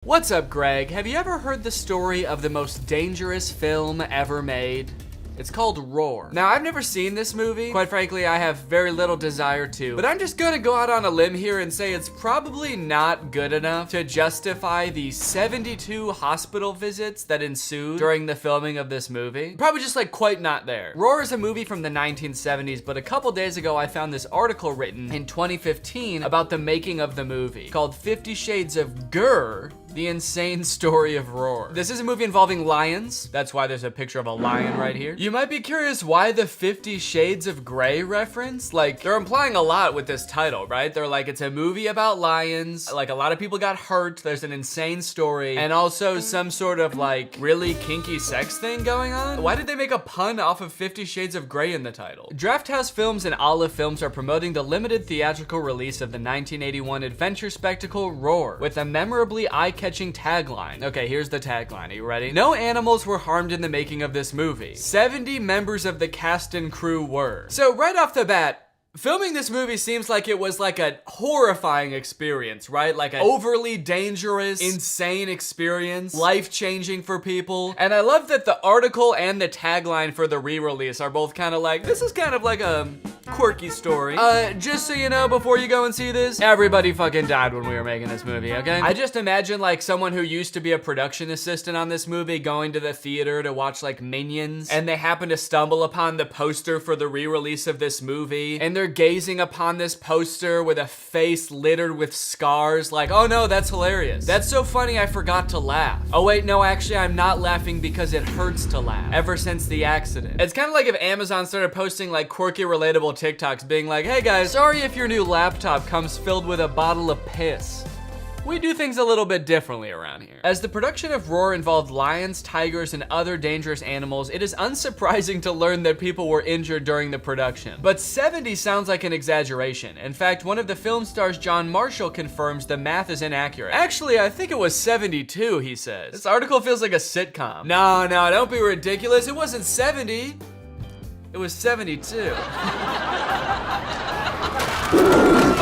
What's up, Greg? Have you ever heard the story of the most dangerous film ever made? It's called Roar. Now, I've never seen this movie. Quite frankly, I have very little desire to, but I'm just gonna go out on a limb here and say it's probably not good enough to justify the 72 hospital visits that ensued during the filming of this movie. Probably just like quite not there. Roar is a movie from the 1970s, but a couple days ago I found this article written in 2015 about the making of the movie called 50 Shades of Grr, The Insane Story of Roar. This is a movie involving lions. That's why there's a picture of a lion right here. You might be curious why the 50 Shades of Grey reference? Like, they're implying a lot with this title, right? They're like, it's a movie about lions. Like, a lot of people got hurt. There's an insane story. And also some sort of like really kinky sex thing going on. Why did they make a pun off of 50 Shades of Grey in the title? Drafthouse Films and Olive Films are promoting the limited theatrical release of the 1981 adventure spectacle Roar with a memorably eye-catching tagline. Okay, here's the tagline. Are you ready? No animals were harmed in the making of this movie. 70 members of the cast and crew were. So right off the bat, filming this movie seems like it was like a horrifying experience, right? Like an overly dangerous, insane experience, life-changing for people. And I love that the article and the tagline for the re-release are both kind of like, this is kind of like a quirky story. Just so you know, before you go and see this, everybody fucking died when we were making this movie, okay? I just imagine like someone who used to be a production assistant on this movie going to the theater to watch like Minions, and they happen to stumble upon the poster for the re-release of this movie, and they're gazing upon this poster with a face littered with scars, like, oh no, that's hilarious. That's so funny, I forgot to laugh. Oh wait, no, actually, I'm not laughing because it hurts to laugh, ever since the accident. It's kind of like if Amazon started posting like quirky, relatable TikToks being like, hey guys, sorry if your new laptop comes filled with a bottle of piss. We do things a little bit differently around here. As the production of Roar involved lions, tigers, and other dangerous animals, it is unsurprising to learn that people were injured during the production. But 70 sounds like an exaggeration. In fact, one of the film stars, John Marshall, confirms the math is inaccurate. Actually, I think it was 72, he says. This article feels like a sitcom. No, don't be ridiculous. It wasn't 70. It was 72.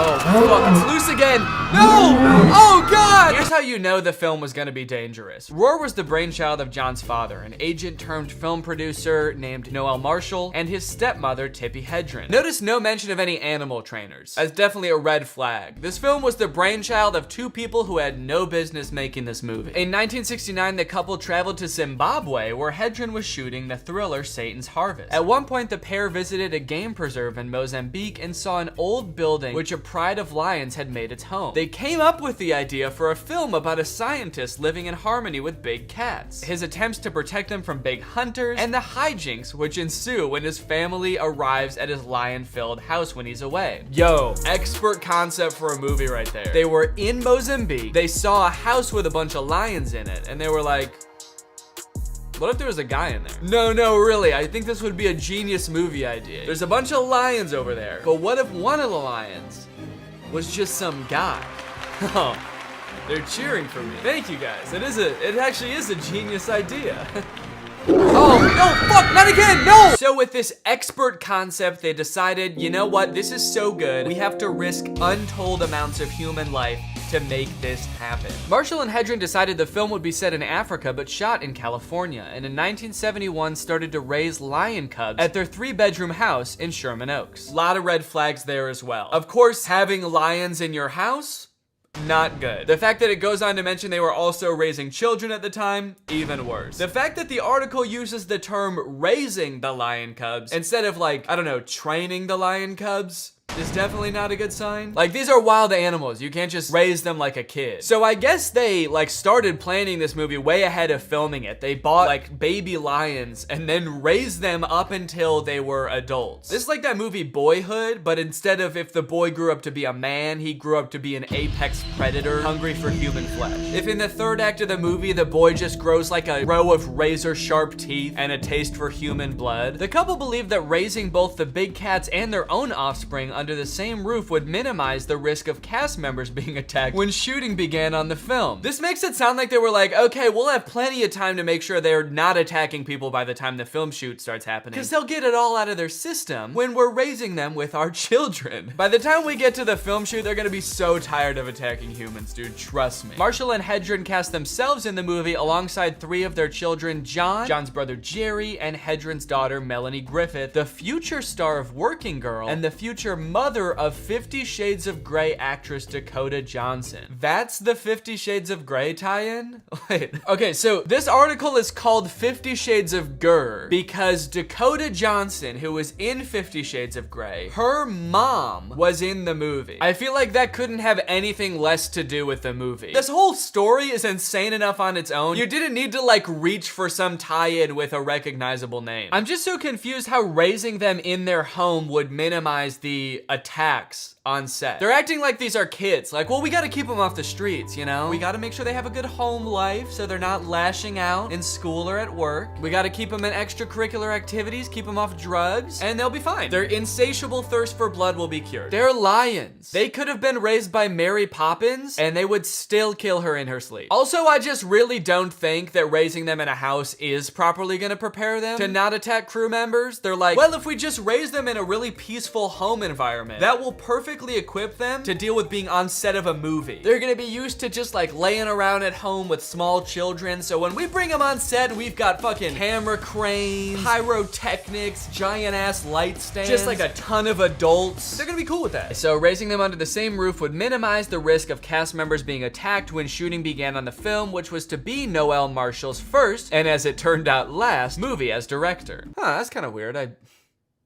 Oh, fuck, it's loose again. No! Oh, God! Here's how you know the film was gonna be dangerous. Roar was the brainchild of John's father, an agent turned film producer named Noel Marshall, and his stepmother, Tippi Hedren. Notice no mention of any animal trainers. That's definitely a red flag. This film was the brainchild of two people who had no business making this movie. In 1969, the couple traveled to Zimbabwe, where Hedren was shooting the thriller Satan's Harvest. At one point, the pair visited a game preserve in Mozambique and saw an old building which a pride of lions had made its home. They came up with the idea for a film about a scientist living in harmony with big cats, his attempts to protect them from big hunters, and the hijinks which ensue when his family arrives at his lion-filled house when he's away. Yo, expert concept for a movie right there. They were in Mozambique, they saw a house with a bunch of lions in it, and they were like, what if there was a guy in there? No, really, I think this would be a genius movie idea. There's a bunch of lions over there, but what if one of the lions was just some guy? Oh, they're cheering for me. Thank you guys. It actually is a genius idea. Oh, no, fuck, not again, no! So with this expert concept, they decided, you know what, this is so good, we have to risk untold amounts of human life to make this happen. Marshall and Hedren decided the film would be set in Africa, but shot in California, and in 1971 started to raise lion cubs at their 3-bedroom house in Sherman Oaks. A lot of red flags there as well. Of course, having lions in your house, not good. The fact that it goes on to mention they were also raising children at the time, even worse. The fact that the article uses the term raising the lion cubs instead of like, I don't know, training the lion cubs is definitely not a good sign. Like, these are wild animals. You can't just raise them like a kid. So I guess they like started planning this movie way ahead of filming it. They bought like baby lions and then raised them up until they were adults. This is like that movie Boyhood, but instead of if the boy grew up to be a man, he grew up to be an apex predator hungry for human flesh. If in the third act of the movie, the boy just grows like a row of razor sharp teeth and a taste for human blood, the couple believed that raising both the big cats and their own offspring under the same roof would minimize the risk of cast members being attacked when shooting began on the film. This makes it sound like they were like, okay, we'll have plenty of time to make sure they're not attacking people by the time the film shoot starts happening, because they'll get it all out of their system when we're raising them with our children. By the time we get to the film shoot, they're gonna be so tired of attacking humans, dude, trust me. Marshall and Hedren cast themselves in the movie alongside 3 of their children, John's brother Jerry, and Hedren's daughter Melanie Griffith, the future star of Working Girl, and the future mother of 50 Shades of Grey actress Dakota Johnson. That's the 50 Shades of Grey tie-in? Wait. Okay, so this article is called 50 Shades of Grr because Dakota Johnson, who was in 50 Shades of Grey, her mom was in the movie. I feel like that couldn't have anything less to do with the movie. This whole story is insane enough on its own. You didn't need to like reach for some tie-in with a recognizable name. I'm just so confused how raising them in their home would minimize the attacks on set. They're acting like these are kids. Like, well, we gotta keep them off the streets, you know? We gotta make sure they have a good home life so they're not lashing out in school or at work. We gotta keep them in extracurricular activities, keep them off drugs, and they'll be fine. Their insatiable thirst for blood will be cured. They're lions. They could have been raised by Mary Poppins, and they would still kill her in her sleep. Also, I just really don't think that raising them in a house is properly gonna prepare them to not attack crew members. They're like, well, if we just raise them in a really peaceful home environment, that will perfectly equip them to deal with being on set of a movie. They're gonna be used to just like laying around at home with small children, so when we bring them on set, we've got fucking camera cranes, pyrotechnics, giant ass light stands, just like a ton of adults. They're gonna be cool with that. So raising them under the same roof would minimize the risk of cast members being attacked when shooting began on the film, which was to be Noel Marshall's first, and as it turned out last, movie as director. Huh, that's kind of weird. I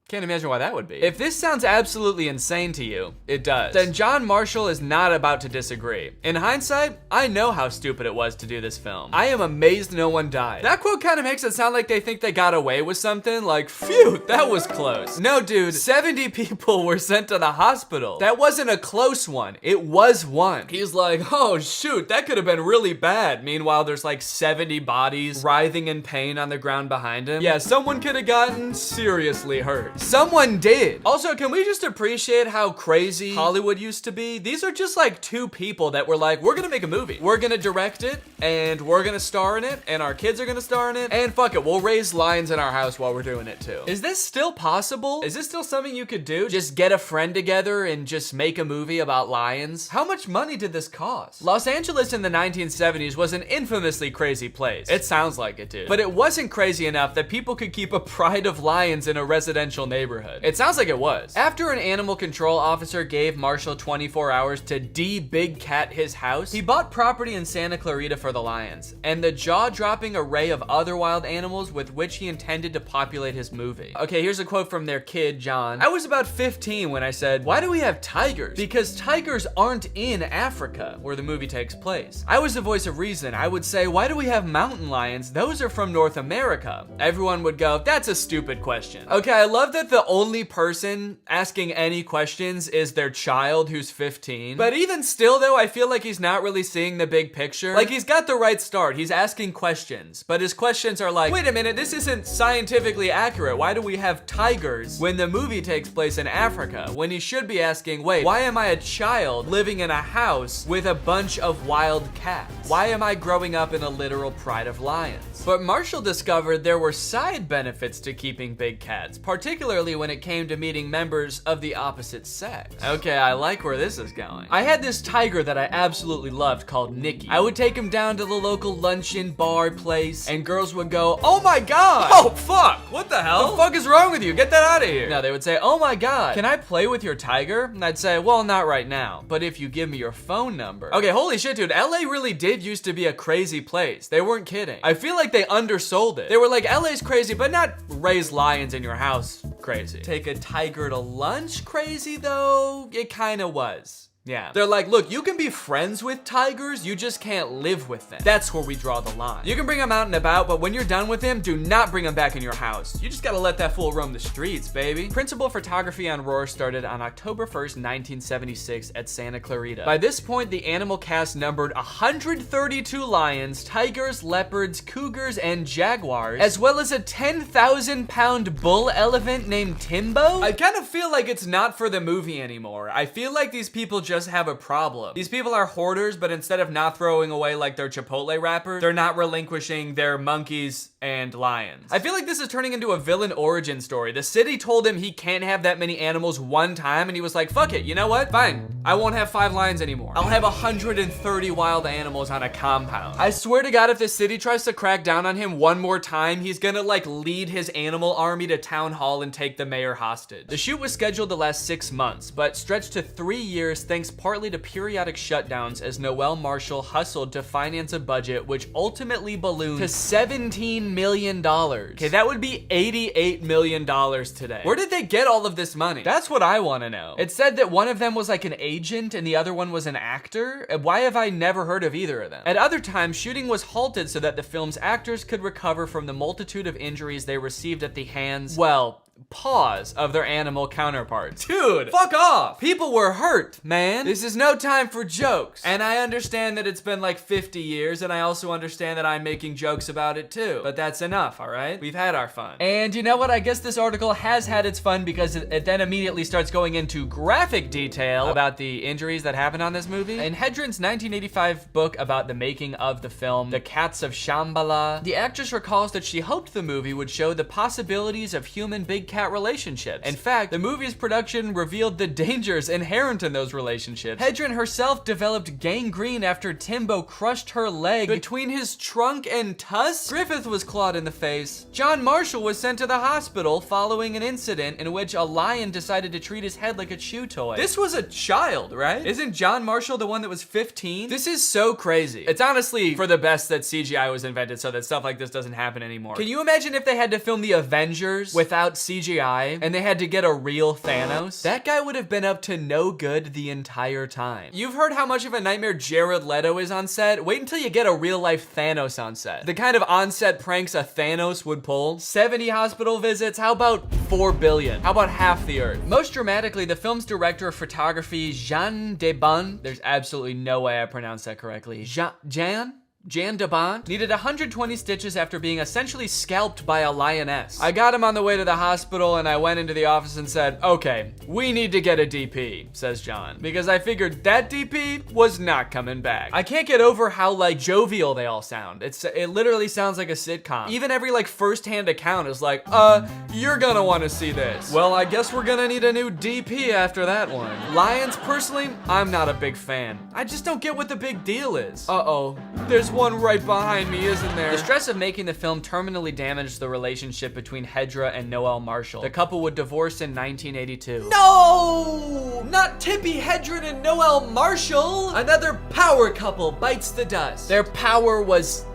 can't imagine why that would be. If this sounds absolutely insane to you, it does, then John Marshall is not about to disagree. In hindsight, I know how stupid it was to do this film. I am amazed no one died. That quote kind of makes it sound like they think they got away with something, like, phew, that was close. No, dude, 70 people were sent to the hospital. That wasn't a close one, it was one. He's like, oh shoot, that could have been really bad. Meanwhile, there's like 70 bodies writhing in pain on the ground behind him. Yeah, someone could have gotten seriously hurt. Someone did. Also, can we just appreciate how crazy Hollywood used to be? These are just like 2 people that were like, we're gonna make a movie. We're gonna direct it, and we're gonna star in it, and our kids are gonna star in it, and fuck it, we'll raise lions in our house while we're doing it too. Is this still possible? Is this still something you could do? Just get a friend together and just make a movie about lions? How much money did this cost? Los Angeles in the 1970s was an infamously crazy place. It sounds like it did. But it wasn't crazy enough that people could keep a pride of lions in a residential neighborhood. It sounds like it was. After an animal control officer gave Marshall 24 hours to de-big cat his house, he bought property in Santa Clarita for the lions, and the jaw-dropping array of other wild animals with which he intended to populate his movie. Okay, here's a quote from their kid, John. I was about 15 when I said, why do we have tigers? Because tigers aren't in Africa, where the movie takes place. I was the voice of reason. I would say, why do we have mountain lions? Those are from North America. Everyone would go, that's a stupid question. Okay, I love that the only person asking any questions is their child who's 15. But even still though, I feel like he's not really seeing the big picture. Like, he's got the right start. He's asking questions, but his questions are like, wait a minute, this isn't scientifically accurate. Why do we have tigers when the movie takes place in Africa? When he should be asking, wait, why am I a child living in a house with a bunch of wild cats? Why am I growing up in a literal pride of lions? But Marshall discovered there were side benefits to keeping big cats, particularly when it came to meeting members of the opposite sex. Okay, I like where this is going. I had this tiger that I absolutely loved called Nicky. I would take him down to the local luncheon bar place, and girls would go, oh my god! Oh fuck! What the hell? What the fuck is wrong with you? Get that out of here! No, they would say, oh my god, can I play with your tiger? And I'd say, well, not right now, but if you give me your phone number. Okay, holy shit, dude, LA really did used to be a crazy place. They weren't kidding. I feel like they undersold it. They were like, LA's crazy, but not raise lions in your house crazy. Take a tiger to lunch crazy though? It kinda was. Yeah. They're like, look, you can be friends with tigers, you just can't live with them. That's where we draw the line. You can bring them out and about, but when you're done with him, do not bring him back in your house. You just gotta let that fool roam the streets, baby. Principal photography on Roar started on October 1st, 1976 at Santa Clarita. By this point, the animal cast numbered 132 lions, tigers, leopards, cougars, and jaguars, as well as a 10,000-pound bull elephant named Timbo. I kind of feel like it's not for the movie anymore. I feel like these people just have a problem. These people are hoarders, but instead of not throwing away like their Chipotle wrappers, they're not relinquishing their monkeys and lions. I feel like this is turning into a villain origin story. The city told him he can't have that many animals one time, and he was like, fuck it, you know what? Fine. I won't have 5 lions anymore. I'll have 130 wild animals on a compound. I swear to God, if the city tries to crack down on him one more time, he's gonna like lead his animal army to town hall and take the mayor hostage. The shoot was scheduled to last 6 months, but stretched to 3 years thanks partly to periodic shutdowns as Noel Marshall hustled to finance a budget which ultimately ballooned to $17 million. Okay, that would be $88 million today. Where did they get all of this money? That's what I want to know. It said that one of them was like an agent and the other one was an actor. Why have I never heard of either of them? At other times, shooting was halted so that the film's actors could recover from the multitude of injuries they received at the hands, well, paws of their animal counterparts. Dude, fuck off. People were hurt, man. This is no time for jokes. And I understand that it's been like 50 years, and I also understand that I'm making jokes about it too. But that's enough, all right? We've had our fun. And you know what? I guess this article has had its fun because it then immediately starts going into graphic detail about the injuries that happened on this movie. In Hedren's 1985 book about the making of the film, The Cats of Shambhala, the actress recalls that she hoped the movie would show the possibilities of human big cat relationships. In fact, the movie's production revealed the dangers inherent in those relationships. Hedren herself developed gangrene after Timbo crushed her leg between his trunk and tusks. Griffith was clawed in the face. John Marshall was sent to the hospital following an incident in which a lion decided to treat his head like a chew toy. This was a child, right? Isn't John Marshall the one that was 15? This is so crazy. It's honestly for the best that CGI was invented so that stuff like this doesn't happen anymore. Can you imagine if they had to film the Avengers without CGI and they had to get a real Thanos? That guy would have been up to no good the entire time. You've heard how much of a nightmare Jared Leto is on set? Wait until you get a real life Thanos on set. The kind of on-set pranks a Thanos would pull. 70 hospital visits, how about 4 billion? How about half the earth? Most dramatically, the film's director of photography, Jean Debon, there's absolutely no way I pronounced that correctly. Jan Debon needed 120 stitches after being essentially scalped by a lioness. I got him on the way to the hospital and I went into the office and said, okay, we need to get a DP, says John, because I figured that DP was not coming back. I can't get over how like jovial they all sound. It literally sounds like a sitcom. Even every like first-hand account is like, you're gonna wanna see this. Well, I guess we're gonna need a new DP after that one. Lions, personally, I'm not a big fan. I just don't get what the big deal is. Uh-oh, there's one right behind me, isn't there? The stress of making the film terminally damaged the relationship between Hedra and Noel Marshall. The couple would divorce in 1982. No! Not Tippi Hedren and Noel Marshall! Another power couple bites the dust. Their power was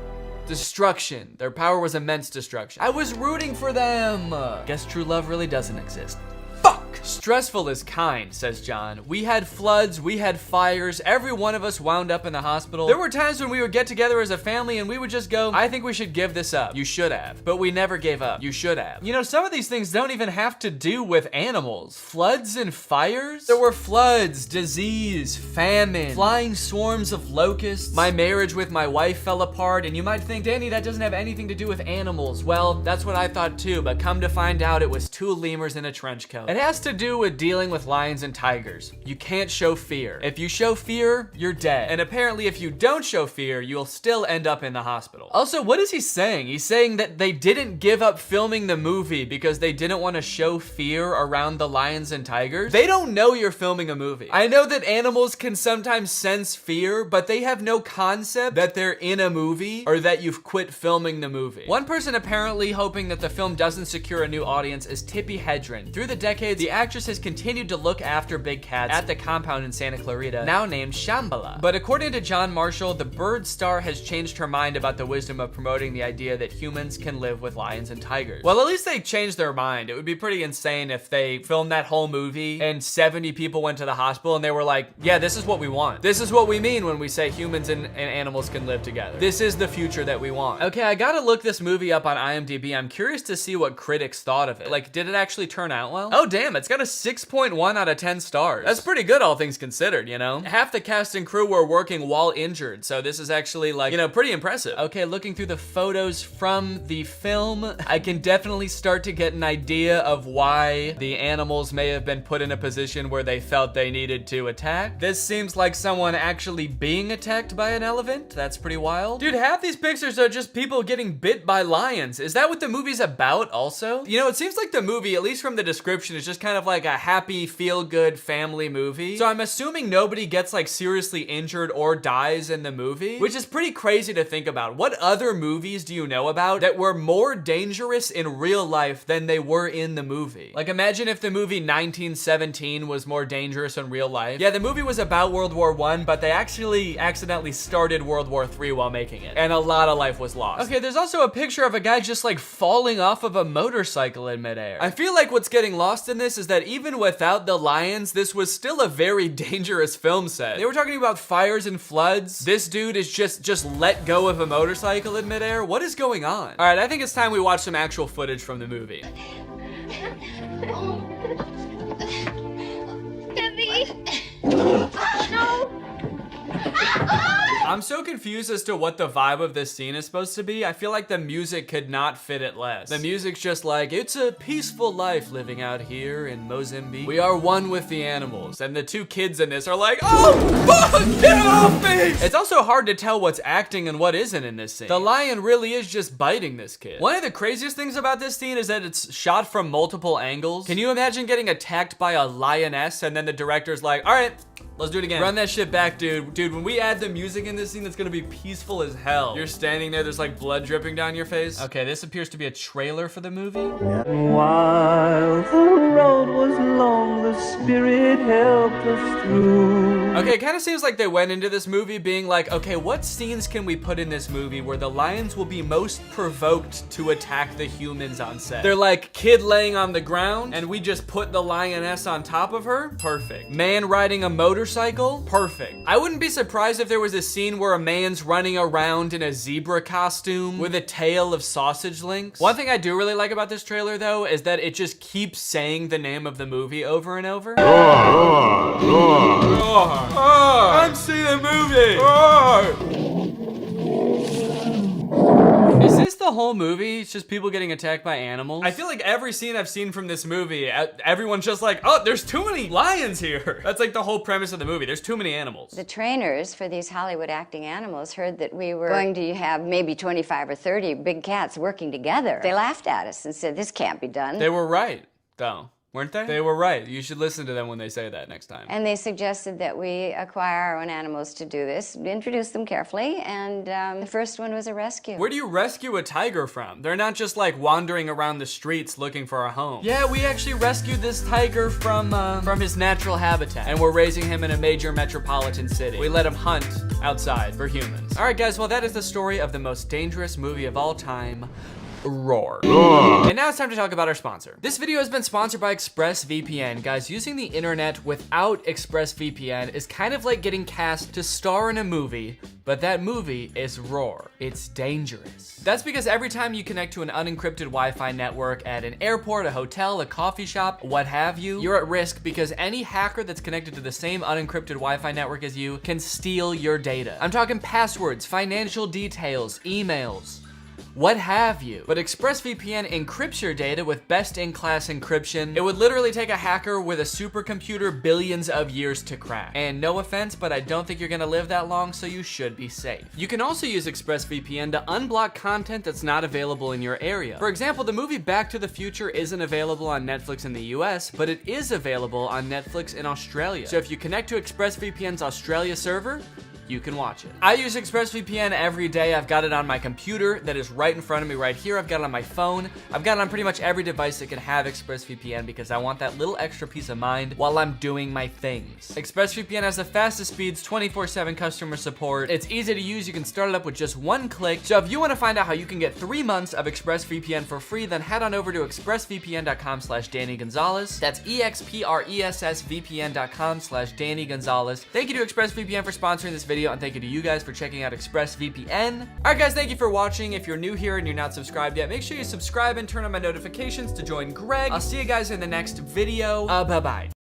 destruction. Their power was immense destruction. I was rooting for them. Guess true love really doesn't exist. Fuck! Stressful is kind, says John. We had floods, we had fires, every one of us wound up in the hospital. There were times when we would get together as a family and we would just go, I think we should give this up. You should have. But we never gave up. You should have. You know, some of these things don't even have to do with animals. Floods and fires? There were floods, disease, famine, flying swarms of locusts. My marriage with my wife fell apart, and you might think, Danny, that doesn't have anything to do with animals. Well, that's what I thought too, but come to find out it was 2 lemurs in a trench coat. It has to do with dealing with lions and tigers. You can't show fear. If you show fear, you're dead. And apparently if you don't show fear, you'll still end up in the hospital. Also, what is he saying? He's saying that they didn't give up filming the movie because they didn't want to show fear around the lions and tigers. They don't know you're filming a movie. I know that animals can sometimes sense fear, but they have no concept that they're in a movie or that you've quit filming the movie. One person apparently hoping that the film doesn't secure a new audience is Tippi Hedren. Through the decades, the actress actress has continued to look after big cats at the compound in Santa Clarita, now named Shambhala. But according to John Marshall, the bird star has changed her mind about the wisdom of promoting the idea that humans can live with lions and tigers. Well, at least they changed their mind. It would be pretty insane if they filmed that whole movie and 70 people went to the hospital and they were like, yeah, this is what we want. This is what we mean when we say humans and animals can live together. This is the future that we want. Okay, I gotta look this movie up on IMDb. I'm curious to see what critics thought of it. Like, did it actually turn out well? Oh, damn, it's got a 6.1 out of 10 stars. That's pretty good, all things considered, you know? Half the cast and crew were working while injured, so this is actually, like, you know, pretty impressive. Okay, looking through the photos from the film, I can definitely start to get an idea of why the animals may have been put in a position where they felt they needed to attack. This seems like someone actually being attacked by an elephant. That's pretty wild. Dude, half these pictures are just people getting bit by lions. Is that what the movie's about also? You know, it seems like the movie, at least from the description, is just kind of like a happy, feel-good family movie. So I'm assuming nobody gets like seriously injured or dies in the movie, which is pretty crazy to think about. What other movies do you know about that were more dangerous in real life than they were in the movie? Like, imagine if the movie 1917 was more dangerous in real life. Yeah, the movie was about World War I, but they actually accidentally started World War III while making it, and a lot of life was lost. Okay, there's also a picture of a guy just like falling off of a motorcycle in midair. I feel like what's getting lost in this is that even without the lions, this was still a very dangerous film set. They were talking about fires and floods. This dude is just let go of a motorcycle in midair. What is going on? All right, I think it's time we watch some actual footage from the movie. No! I'm so confused as to what the vibe of this scene is supposed to be. I feel like the music could not fit it less. The music's just like, it's a peaceful life living out here in Mozambique. We are one with the animals. And the two kids in this are like, oh, fuck, get off me! It's also hard to tell what's acting and what isn't in this scene. The lion really is just biting this kid. One of the craziest things about this scene is that it's shot from multiple angles. Can you imagine getting attacked by a lioness and then the director's like, all right, let's do it again. Run that shit back, dude. Dude, when we add the music in this scene, it's gonna be peaceful as hell. You're standing there, there's like blood dripping down your face. Okay, this appears to be a trailer for the movie. And while the road was long, the Spirit helped us through. Okay, it kind of seems like they went into this movie being like, okay, what scenes can we put in this movie where the lions will be most provoked to attack the humans on set? They're like, kid laying on the ground, and we just put the lioness on top of her? Perfect. Man riding a motorcycle? Perfect. I wouldn't be surprised if there was a scene where a man's running around in a zebra costume with a tail of sausage links. One thing I do really like about this trailer though is that it just keeps saying the name of the movie over and over. I'm seeing a movie. Is this the whole movie? It's just people getting attacked by animals? I feel like every scene I've seen from this movie, everyone's just like, oh, there's too many lions here. That's like the whole premise of the movie. There's too many animals. The trainers for these Hollywood acting animals heard that we were going to have maybe 25 or 30 big cats working together. They laughed at us and said, this can't be done. They were right, though. Weren't they? They were right. You should listen to them when they say that next time. And they suggested that we acquire our own animals to do this, introduce them carefully, and the first one was a rescue. Where do you rescue a tiger from? They're not just like wandering around the streets looking for a home. Yeah, we actually rescued this tiger from his natural habitat, and we're raising him in a major metropolitan city. We let him hunt outside for humans. All right, guys, well, that is the story of the most dangerous movie of all time, Roar. And now it's time to talk about our sponsor. This video has been sponsored by ExpressVPN. Guys, using the internet without ExpressVPN is kind of like getting cast to star in a movie, but that movie is Roar. It's dangerous. That's because every time you connect to an unencrypted Wi-Fi network at an airport, a hotel, a coffee shop, what have you, you're at risk because any hacker that's connected to the same unencrypted Wi-Fi network as you can steal your data. I'm talking passwords, financial details, emails, what have you. But ExpressVPN encrypts your data with best-in-class encryption. It would literally take a hacker with a supercomputer billions of years to crack. And no offense, but I don't think you're gonna live that long, so you should be safe. You can also use ExpressVPN to unblock content that's not available in your area. For example, the movie Back to the Future isn't available on Netflix in the US, but it is available on Netflix in Australia. So if you connect to ExpressVPN's Australia server, you can watch it. I use ExpressVPN every day. I've got it on my computer that is right in front of me right here. I've got it on my phone. I've got it on pretty much every device that can have ExpressVPN because I want that little extra peace of mind while I'm doing my things. ExpressVPN has the fastest speeds, 24/7 customer support. It's easy to use. You can start it up with just one click. So if you want to find out how you can get 3 months of ExpressVPN for free, then head on over to expressvpn.com/Danny Gonzalez. That's expressvpn.com/Danny Gonzalez. Thank you to ExpressVPN for sponsoring this video, and thank you to you guys for checking out ExpressVPN. All right, guys, thank you for watching. If you're new here and you're not subscribed yet, make sure you subscribe and turn on my notifications to join Greg. I'll see you guys in the next video. Bye-bye.